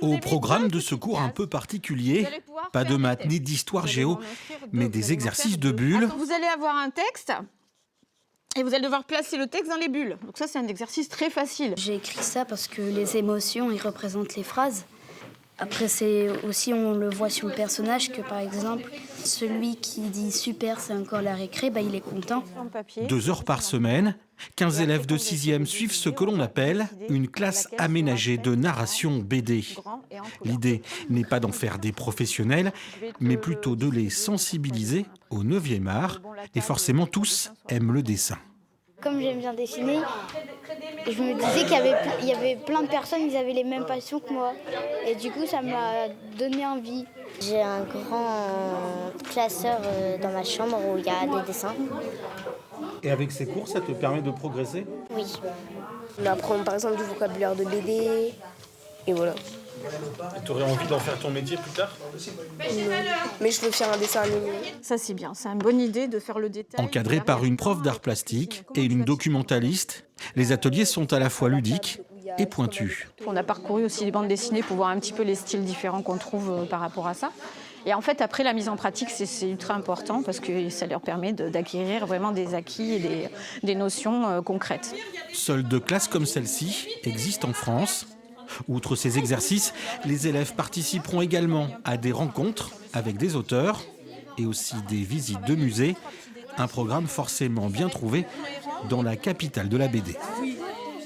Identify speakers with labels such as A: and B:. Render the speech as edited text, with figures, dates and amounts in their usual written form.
A: Au programme de ce cours un peu particulier, pas de maths ni d'histoire géo, mais des exercices de bulles.
B: Vous allez avoir un texte et vous allez devoir placer le texte dans les bulles. Donc ça, c'est un exercice très facile.
C: J'ai écrit ça parce que les émotions, ils représentent les phrases. Après, c'est aussi, on le voit sur le personnage, que par exemple, celui qui dit « super, c'est encore la récré », il est content.
A: 2 heures par semaine, 15 élèves de 6e suivent ce que l'on appelle une classe aménagée de narration BD. L'idée n'est pas d'en faire des professionnels, mais plutôt de les sensibiliser au 9e art. Et forcément, tous aiment le dessin.
D: Comme j'aime bien dessiner, je me disais qu'il y avait plein de personnes, ils avaient les mêmes passions que moi. Et du coup, ça m'a donné envie.
E: J'ai un grand classeur dans ma chambre où il y a des dessins.
A: Et avec ces cours, ça te permet de progresser ?
E: Oui.
F: On apprend par exemple du vocabulaire de BD, et voilà.
A: Tu aurais envie d'en faire ton métier plus tard ?
F: Mais je veux faire un dessin animé.
B: Ça, c'est bien. C'est une bonne idée de faire le détail.
A: Encadrés par une prof d'art plastique et une documentaliste, les ateliers sont à la fois ludiques et pointus.
B: On a parcouru aussi les bandes dessinées pour voir un petit peu les styles différents qu'on trouve par rapport à ça. Et en fait, après, la mise en pratique, c'est ultra important parce que ça leur permet d'acquérir vraiment des acquis et des notions concrètes.
A: Seules 2 classes comme celle-ci existent en France. Outre ces exercices, les élèves participeront également à des rencontres avec des auteurs et aussi des visites de musées. Un programme forcément bien trouvé dans la capitale de la BD.